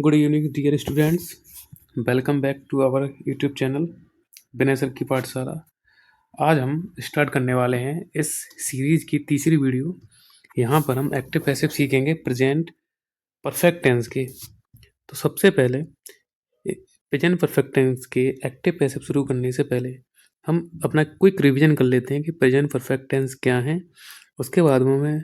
Good evening dear students, welcome back to our YouTube channel Vinay sir की पाठशाला। आज हम स्टार्ट करने वाले हैं इस सीरीज की तीसरी वीडियो। यहाँ पर हम एक्टिव पैसिव सीखेंगे प्रेजेंट परफेक्ट टेंस के। तो सबसे पहले प्रेजेंट परफेक्ट टेंस के एक्टिव पैसिव शुरू करने से पहले हम अपना क्विक रिवीजन कर लेते हैं कि प्रेजेंट परफेक्ट टेंस क्या है। उसके बाद में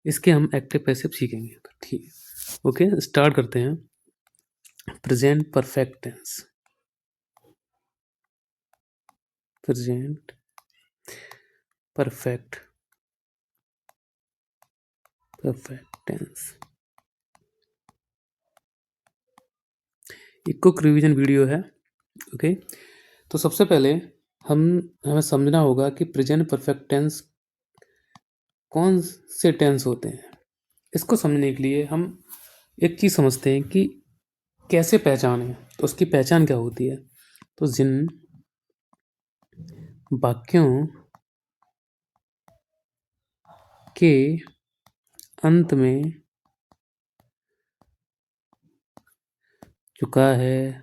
इसके हम एक्टिव पैसिव सीखेंगे। तो ठीक है, ओके, स्टार्ट करते हैं। Present perfect tense, present perfect tense. एक क्विक रिवीजन वीडियो है, ओके। तो सबसे पहले हमें समझना होगा कि प्रेजेंट परफेक्ट टेंस कौन से टेंस होते हैं। इसको समझने के लिए हम एक चीज़ समझते हैं कि कैसे पहचानें। तो उसकी पहचान क्या होती है। तो जिन वाक्यों के अंत में चुका है,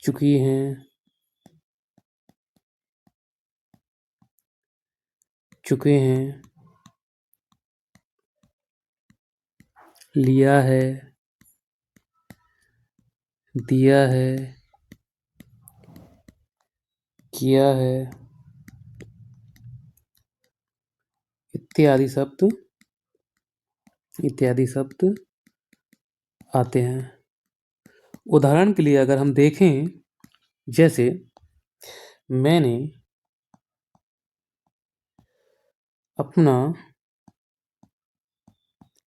चुकी हैं, चुके हैं, लिया है, दिया है, किया है, इत्यादि शब्द आते हैं। उदाहरण के लिए अगर हम देखें, जैसे मैंने अपना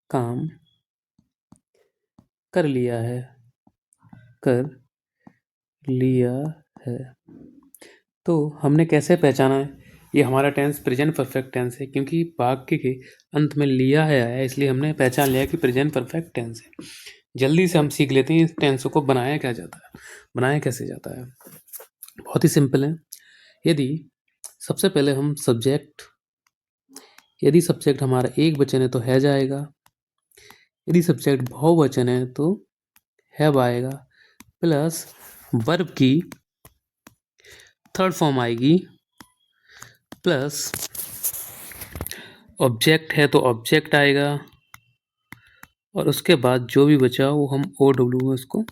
काम कर लिया है, तो हमने कैसे पहचाना है ये हमारा टेंस प्रेजेंट परफेक्ट टेंस है, क्योंकि वाक्य के अंत में लिया है आया, इसलिए हमने पहचान लिया कि प्रेजेंट परफेक्ट टेंस है। जल्दी से हम सीख लेते हैं इस टेंस को बनाया कैसे जाता है। बहुत ही सिंपल है। यदि सबसे पहले हम यदि सब्जेक्ट हमारा एक वचन है तो हैज आएगा। यदि सब्जेक्ट बहुवचन है तो हैव आएगा, प्लस वर्ब की थर्ड फॉर्म आएगी, प्लस ऑब्जेक्ट है तो ऑब्जेक्ट आएगा, और उसके बाद जो भी बचा वो हम OW में उसको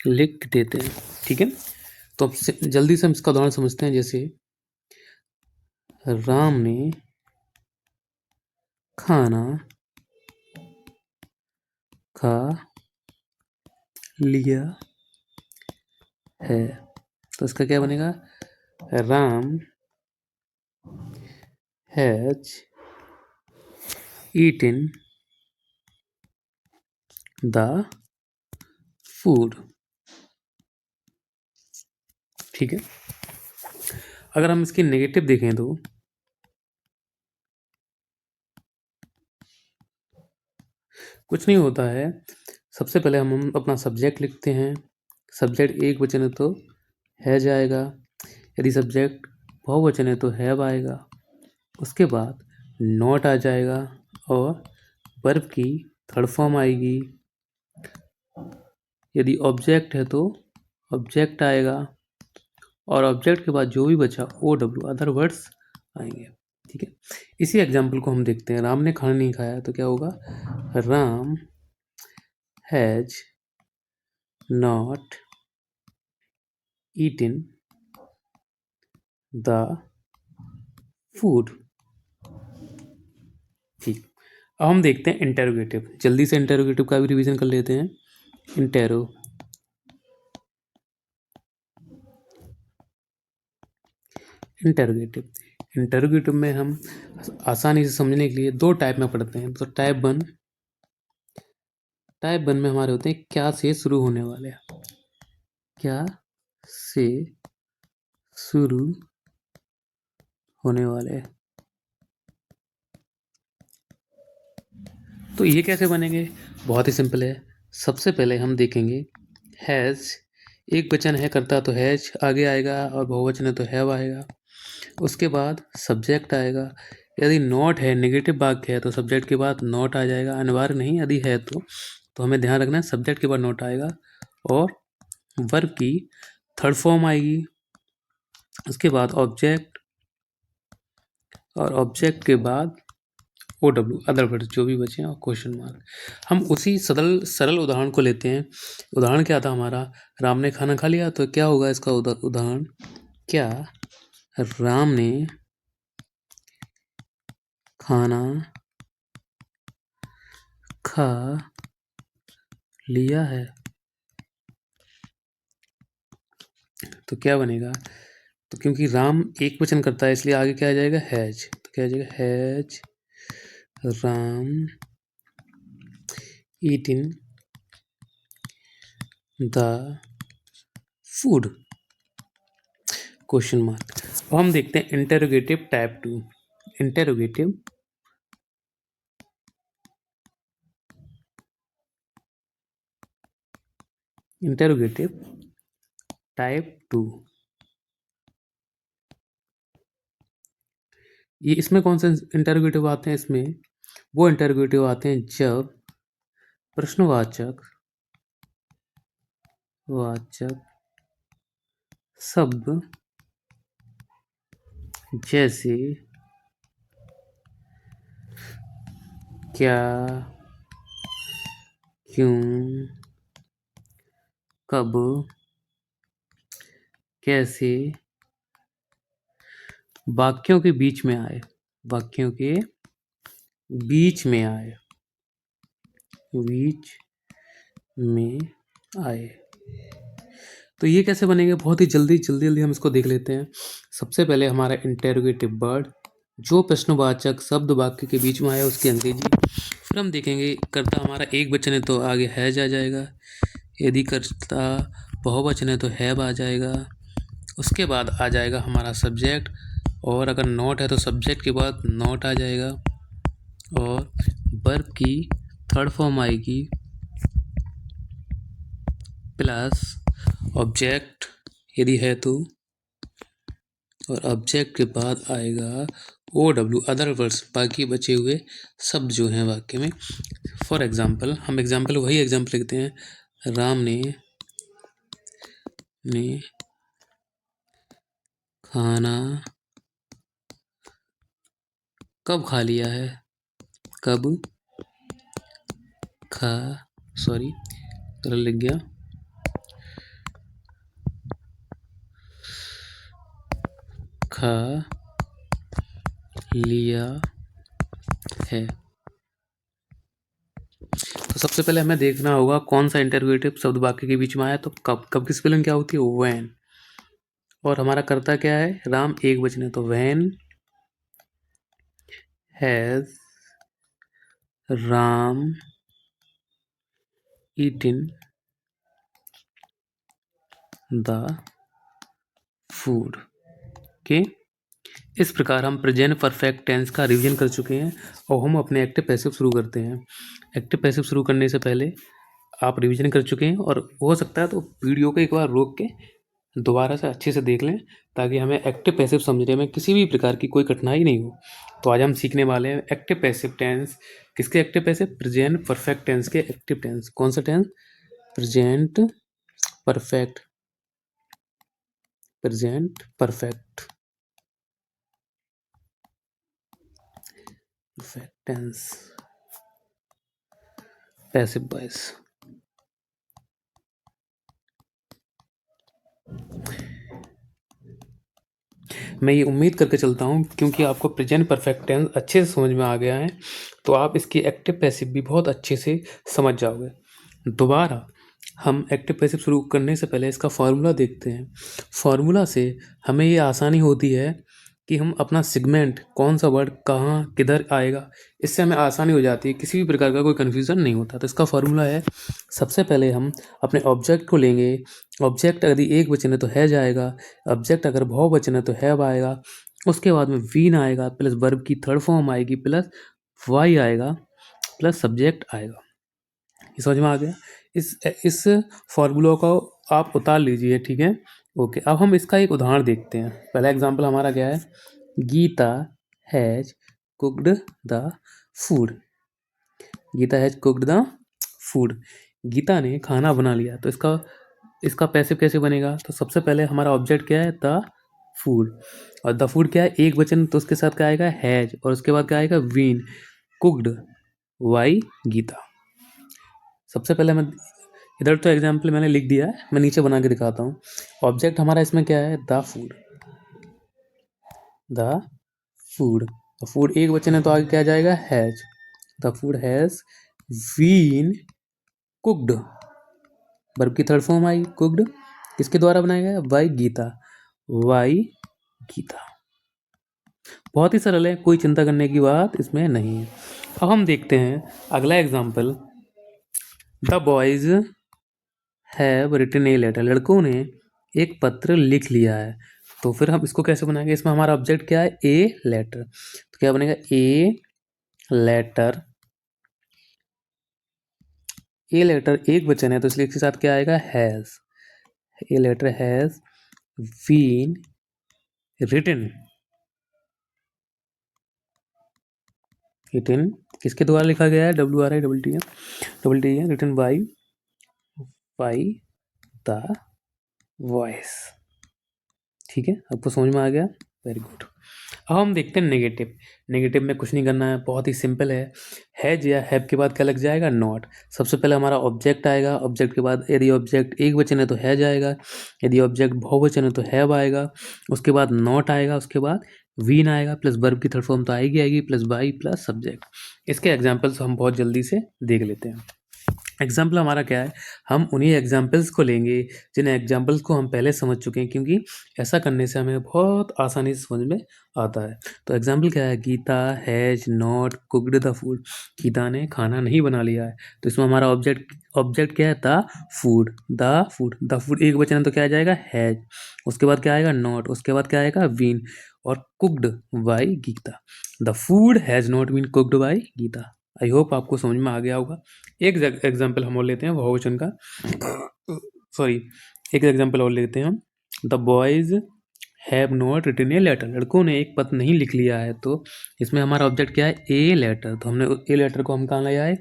लिख देते हैं। ठीक है, तो अब जल्दी से हम इसका उदाहरण समझते हैं। जैसे राम ने खाना खा लिया है, तो इसका क्या बनेगा, Ram has eaten the food. ठीक है, अगर हम इसकी नेगेटिव देखें तो कुछ नहीं होता है। सबसे पहले हम अपना सब्जेक्ट लिखते हैं। सब्जेक्ट एक वचन है तो हैज आएगा, यदि सब्जेक्ट बहुवचन है तो हैव आएगा, उसके बाद नॉट आ जाएगा और वर्ब की थर्ड फॉर्म आएगी। यदि ऑब्जेक्ट है तो ऑब्जेक्ट आएगा, और ऑब्जेक्ट के बाद जो भी बचा OW अदर वर्ड्स आएंगे। ठीक है, इसी एग्जाम्पल को हम देखते हैं। राम ने खाना नहीं खाया तो क्या होगा, Ram has not eaten the food. ठीक, अब हम देखते हैं इंटेरोगेटिव। जल्दी से इंटेरोगेटिव का भी रिवीजन कर लेते हैं। इंटेरोगेटिव में हम आसानी से समझने के लिए दो टाइप में पढ़ते हैं। तो टाइप वन में हमारे होते हैं क्या से शुरू होने वाले, क्या से शुरू होने वाले। तो ये कैसे बनेंगे, बहुत ही सिंपल है। सबसे पहले हम देखेंगे हैज़, एक वचन है करता तो हैज आगे आएगा, और बहुवचन है तो हैव आएगा। उसके बाद सब्जेक्ट आएगा। यदि नॉट है, नेगेटिव वाक्य है, तो सब्जेक्ट के बाद नॉट आ जाएगा, अनिवार्य नहीं, यदि है तो हमें ध्यान रखना है सब्जेक्ट के बाद नॉट आएगा और वर्ब की थर्ड फॉर्म आएगी। उसके बाद ऑब्जेक्ट और ऑब्जेक्ट के बाद OW अदर वर्ड जो भी बचे और क्वेश्चन मार्क। हम उसी सरल उदाहरण को लेते हैं। उदाहरण क्या था हमारा, राम ने खाना खा लिया, तो क्या होगा इसका उदाहरण, क्या राम ने खाना खा लिया है। तो क्या बनेगा, तो क्योंकि राम एक वचन करता है इसलिए आगे क्या आ जाएगा, हैज। तो क्या आ जाएगा, has Ram eaten the food, question mark. अब हम देखते हैं इंटेरोगेटिव टाइप 2। इंटेरोगेटिव टाइप 2, ये इसमें कौन से इंटेरोगेटिव आते हैं, इसमें वो इंटेरोगेटिव आते हैं जब प्रश्नवाचक शब्द जैसे क्या, क्यों, कब, कैसे वाक्यों के बीच में आए, वाक्यों के बीच में आए, बीच में आए। तो ये कैसे बनेंगे, बहुत ही जल्दी हम इसको देख लेते हैं। सबसे पहले हमारा इंटेरोगेटिव वर्ड, जो प्रश्नवाचक शब्द वाक्य के बीच में आया उसकी अंग्रेजी। फिर हम देखेंगे कर्ता हमारा एक वचन है तो आगे हैज आ जाएगा, यदि कर्ता बहुवचन है तो हैव आ जाएगा। उसके बाद आ जाएगा हमारा सब्जेक्ट, और अगर नॉट है तो सब्जेक्ट के बाद नॉट आ जाएगा, और वर्ब की थर्ड फॉर्म आएगी प्लस ऑब्जेक्ट यदि है तो, और ऑब्जेक्ट के बाद आएगा OW अदर वर्ड्स, बाकी बचे हुए शब्द जो हैं वाक्य में। फॉर एग्जाम्पल, हम वही एग्जाम्पल लिखते हैं, राम ने खाना कब खा लिया है, कब लिख गया, खा लिया है। तो सबसे पहले हमें देखना होगा कौन सा इंटरोगेटिव शब्द वाक्य के बीच में आया, तो कब की स्पेलिंग क्या होती है, व्हेन। और हमारा कर्ता क्या है, राम एक वचन है तो when has Ram eaten the food के। इस प्रकार हम प्रेजेंट परफेक्ट टेंस का रिवीजन कर चुके हैं और हम अपने एक्टिव पैसिव शुरू करते हैं। एक्टिव पैसिव शुरू करने से पहले आप रिवीजन कर चुके हैं, और हो सकता है तो वीडियो को एक बार रोक के दोबारा से अच्छे से देख लें, ताकि हमें एक्टिव पैसिव समझने में किसी भी प्रकार की कोई कठिनाई नहीं हो। तो आज हम सीखने वाले हैं एक्टिव पैसिव टेंस। किसके active passive, present perfect tense के एक्टिव टेंस। कौन सा tense, present perfect tense, passive voice. मैं ये उम्मीद करके चलता हूँ क्योंकि आपको प्रेजेंट परफेक्ट टेंस अच्छे से समझ में आ गया है, तो आप इसकी एक्टिव पैसिव भी बहुत अच्छे से समझ जाओगे। दोबारा हम एक्टिव पैसिव शुरू करने से पहले इसका फॉर्मूला देखते हैं। फॉर्मूला से हमें ये आसानी होती है कि हम अपना सेगमेंट, कौन सा वर्ड कहाँ किधर आएगा, इससे हमें आसानी हो जाती है, किसी भी प्रकार का कोई कन्फ्यूज़न नहीं होता। तो इसका फॉर्मूला है, सबसे पहले हम अपने ऑब्जेक्ट को लेंगे। ऑब्जेक्ट यदि एक वचन है तो हैज आएगा, ऑब्जेक्ट अगर बहुवचन है तो हैव आएगा। उसके बाद में वीन आएगा, प्लस वर्ब की थर्ड फॉर्म आएगी, प्लस वाई आएगा, प्लस सब्जेक्ट आएगा। ये समझ में आ गया। इस फॉर्मूला को आप उतार लीजिए, ठीक है। ओके, अब हम इसका एक उदाहरण देखते हैं। पहला एग्जांपल हमारा क्या है, Gita has cooked the food. Gita has cooked the food. Gita ने खाना बना लिया। तो इसका पैसिव कैसे बनेगा? तो सबसे पहले हमारा ऑब्जेक्ट क्या है? The food. और द फूड क्या है? एक वचन, तो उसके साथ क्या आएगा? हैज। और उसके बाद क्या आएगा? Been cooked by Gita. सबसे पहले मैं इधर तो एग्जाम्पल मैंने लिख दिया है, मैं नीचे बना के दिखाता हूँ। ऑब्जेक्ट हमारा इसमें क्या है? The food. The food. Food एक वचन है तो आगे क्या आ जाएगा? Has. The food has been cooked. Verb की थर्ड फॉर्म आई कुक्ड। किसके द्वारा बनाया गया? बाय गीता। बाय गीता। बहुत ही सरल है, कोई चिंता करने की बात इसमें नहीं है। अब हम देखते हैं अगला example. The boys have written a letter. लड़कों ने एक पत्र लिख लिया है। तो फिर हम इसको कैसे बनाएंगे? इसमें हमारा ऑब्जेक्ट क्या है? A letter. तो क्या बनेगा? A letter. ए लेटर एक वचन है तो इसलिए इसके साथ क्या आएगा? Has. A letter has been written. Written किसके द्वारा लिखा गया है? WRITTEN written by the voice. ठीक है, आपको समझ में आ गया? Very good. अब हम देखते हैं नेगेटिव। नेगेटिव में कुछ नहीं करना है, बहुत ही सिंपल है। हैज या हैव के बाद क्या लग जाएगा? नॉट। सबसे पहले हमारा ऑब्जेक्ट आएगा। ऑब्जेक्ट के बाद यदि ऑब्जेक्ट एक वचन है तो हैज आएगा, यदि ऑब्जेक्ट बहुवचन है तो हैव आएगा। उसके बाद नॉट आएगा, उसके बाद वीन आएगा, प्लस वर्ब की थर्ड फॉर्म तो आएगी प्लस बाई प्लस सब्जेक्ट। इसके एग्जाम्पल्स हम बहुत जल्दी से देख लेते हैं। एग्जाम्पल हमारा क्या है? हम उन्हीं एग्जाम्पल्स को लेंगे जिन एग्जाम्पल्स को हम पहले समझ चुके हैं, क्योंकि ऐसा करने से हमें बहुत आसानी से समझ में आता है। तो एग्जाम्पल क्या है? Gita has not cooked the food. Gita ने खाना नहीं बना लिया है। तो इसमें हमारा ऑब्जेक्ट क्या है? The food. The food. The food एक वचन है तो क्या आ जाएगा? हैज। उसके बाद क्या आएगा? नॉट। उसके बाद क्या आएगा? बीन। और cooked by Gita. The food has not been cooked by Gita. I hope आपको समझ में आ गया होगा। एक एग्जाम्पल हम और लेते हैं बहुवचन का। सॉरी, एक एग्जाम्पल और लेते हैं हम। The boys have not written a letter. लड़कों ने एक पत्र नहीं लिख लिया है। तो इसमें हमारा ऑब्जेक्ट क्या है? A letter. तो हमने ए लेटर को हम कहाँ लाया है?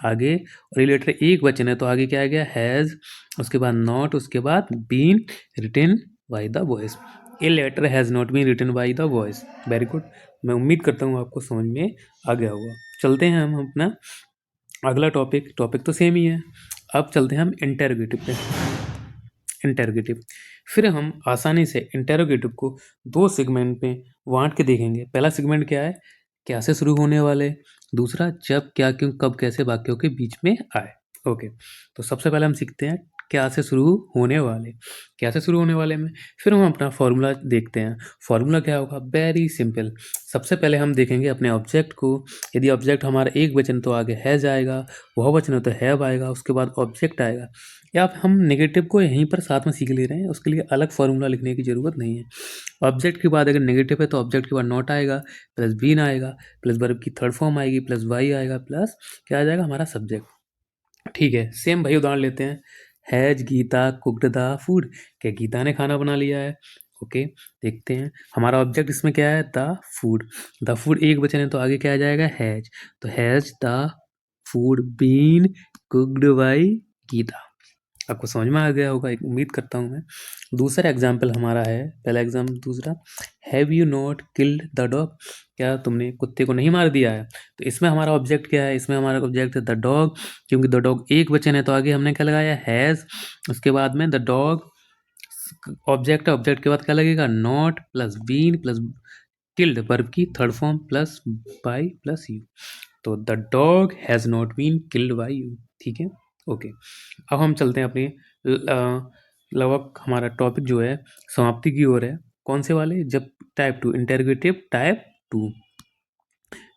आगे। और ए लेटर एक वचन है तो आगे क्या आ गया? हैज। उसके बाद नॉट, उसके बाद been written by the boys. A letter has not been written by the boys. Very good. मैं उम्मीद करता हूँ आपको समझ में आ गया होगा। चलते हैं हम अपना अगला टॉपिक तो सेम ही है। अब चलते हैं हम इंटेरोगेटिव पे। इंटेरोगेटिव फिर हम आसानी से इंटेरोगेटिव को दो सेगमेंट में बांट के देखेंगे। पहला सेगमेंट क्या है? क्या से शुरू होने वाले। दूसरा जब, क्या, क्यों, कब, कैसे वाक्यों के बीच में आए। ओके, तो सबसे पहले हम सीखते हैं क्या से शुरू होने वाले। क्या से शुरू होने वाले में फिर हम अपना फॉर्मूला देखते हैं। फॉर्मूला क्या होगा? Very simple. सबसे पहले हम देखेंगे अपने ऑब्जेक्ट को। यदि ऑब्जेक्ट हमारा एक वचन तो आगे हैज आएगा, बहुवचन है तो हैव आएगा, उसके बाद ऑब्जेक्ट आएगा। या हम नेगेटिव को यहीं पर साथ में सीख ले रहे हैं, उसके लिए अलग फॉर्मूला लिखने की ज़रूरत नहीं है। ऑब्जेक्ट के बाद अगर नेगेटिव है तो ऑब्जेक्ट के बाद नॉट आएगा, प्लस बीन आएगा, प्लस वर्ब की थर्ड फॉर्म आएगी, प्लस वाई आएगा, प्लस क्या आ जाएगा? हमारा सब्जेक्ट। ठीक है, सेम भाई उदाहरण लेते हैं। Has Gita cooked the food. क्या गीता ने खाना बना लिया है? ओके, देखते हैं हमारा ऑब्जेक्ट इसमें क्या है? The food. द फूड एक वचन है तो आगे क्या आ जाएगा? हैज। तो has the food been cooked by Gita. आपको समझ में आ गया होगा, एक उम्मीद करता हूँ मैं। दूसरा एग्जाम्पल हमारा है, पहला एग्जाम्पल दूसरा। Have you not killed the dog. क्या तुमने कुत्ते को नहीं मार दिया है? तो इसमें हमारा ऑब्जेक्ट क्या है? इसमें हमारा ऑब्जेक्ट है द डॉग। क्योंकि द डॉग एक वचन है तो आगे हमने क्या लगाया? हैज़। उसके बाद में द डॉग ऑब्जेक्ट है, ऑब्जेक्ट के बाद क्या लगेगा? Not plus been plus killed verb की third form plus by plus you. तो the dog has not been killed by you. ठीक है, ओके। अब हम चलते हैं अपने लगभग हमारा टॉपिक जो है समाप्ति की ओर है। कौन से वाले? जब टाइप 2 इंटेरोगेटिव टाइप 2।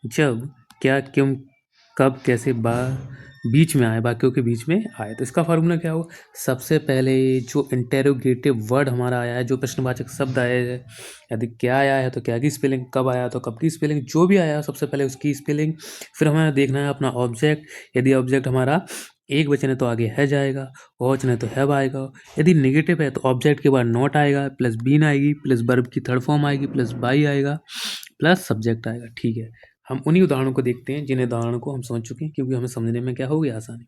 जब, क्या, क्यों, कब, कैसे बीच में आए, वाक्यों के बीच में आए। तो इसका फार्मूला क्या हो? सबसे पहले जो इंटेरोगेटिव वर्ड हमारा आया है, जो प्रश्नवाचक शब्द आया है, यदि क्या आया है तो क्या की स्पेलिंग, कब आया तो कब की स्पेलिंग, जो भी आया सबसे पहले उसकी स्पेलिंग। फिर हमें देखना है अपना ऑब्जेक्ट। यदि ऑब्जेक्ट हमारा एक वचन है तो आगे है जाएगा, बहुवचन है तो हैव आएगा। यदि नेगेटिव है तो ऑब्जेक्ट के बाद नॉट आएगा, प्लस बीन आएगी, प्लस वर्ब की थर्ड फॉर्म आएगी, प्लस बाई आएगा, प्लस सब्जेक्ट आएगा। ठीक है, हम उन्हीं उदाहरणों को देखते हैं जिन उदाहरणों को हम समझ चुके हैं, क्योंकि हमें समझने में क्या होगी आसानी।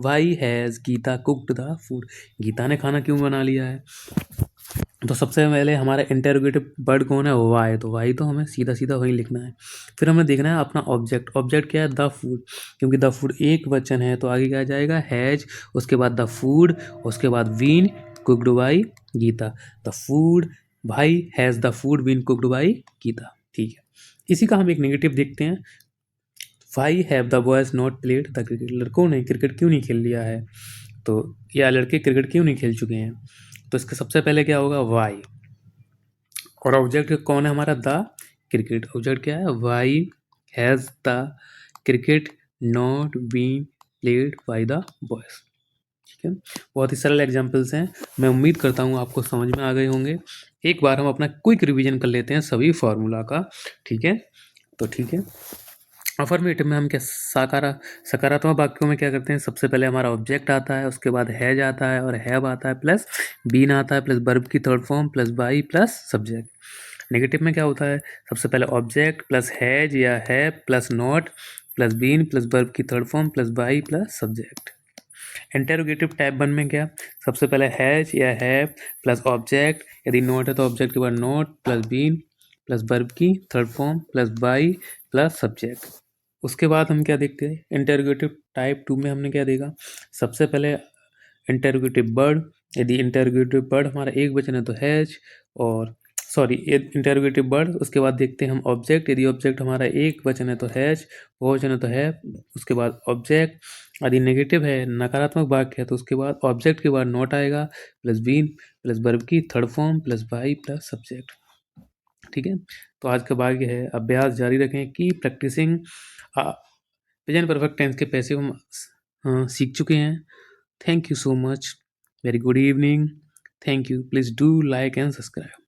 Why has Gita cooked the food, Gita ने खाना क्यों बना लिया है। तो सबसे पहले हमारा इंटेरोगेटिव वर्ड कौन है, वाई, तो वाई तो हमें सीधा सीधा वही लिखना है। फिर हमें देखना है अपना ऑब्जेक्ट, ऑब्जेक्ट क्या है, द फूड, क्योंकि द फूड एक वचन है तो आगे क्या जाएगा, हैज, उसके बाद द फूड, उसके बाद been cooked by Gita, the food, भाई has the food been cooked by Geeta. ठीक है, इसी का हम एक नेगेटिव देखते हैं। Why have the boys not played the cricket, लड़कों ने क्रिकेट क्यों नहीं खेल लिया है, तो या लड़के क्रिकेट क्यों नहीं खेल चुके हैं। तो इसके सबसे पहले क्या होगा, वाई, और ऑब्जेक्ट कौन है हमारा, द क्रिकेट, ऑब्जेक्ट क्या है, why has the cricket not been played by the boys. ठीक है, बहुत ही सरल एग्जाम्पल्स हैं, मैं उम्मीद करता हूँ आपको समझ में आ गए होंगे। एक बार हम अपना क्विक रिवीजन कर लेते हैं सभी फॉर्मूला का। ठीक है, तो ठीक है, अफर्मेटिव में हम क्या सकारात्मक वाक्यों में क्या करते हैं, सबसे पहले हमारा ऑब्जेक्ट आता है, उसके बाद हैज आता है और हैव आता है, प्लस बीन आता है, प्लस वर्ब की third form, plus by, plus subject. Negative में क्या होता है, सबसे पहले ऑब्जेक्ट प्लस हैज या have plus not plus been plus verb की third form plus by plus subject. Interrogative type 1 में क्या, सबसे पहले हैज या हैव प्लस ऑब्जेक्ट, यदि नॉट है तो ऑब्जेक्ट के बाद not plus been plus verb की third form plus by plus subject. उसके बाद हम क्या देखते हैं, इंटेरोगेटिव टाइप 2 में हमने क्या देखा, सबसे पहले इंटेरोगेटिव वर्ड, यदि इंटेरोगेटिव वर्ड हमारा एक वचन है तो हैज, और सॉरी इंटेरोगेटिव वर्ड, उसके बाद देखते हैं हम ऑब्जेक्ट, यदि ऑब्जेक्ट हमारा एक वचन है तो हैज, बहुवचन है तो है, उसके बाद ऑब्जेक्ट, यदि नेगेटिव है नकारात्मक वाक्य है तो उसके बाद ऑब्जेक्ट के बाद नॉट आएगा, प्लस बीन प्लस वर्ब की third form plus by plus subject. ठीक है, तो आज का भाग्य है, अभ्यास जारी रखें कि प्रैक्टिसिंग प्रेजेंट परफेक्ट टेंस के पैसे हम सीख चुके हैं। Thank you so much, very good evening, thank you, please do like and subscribe.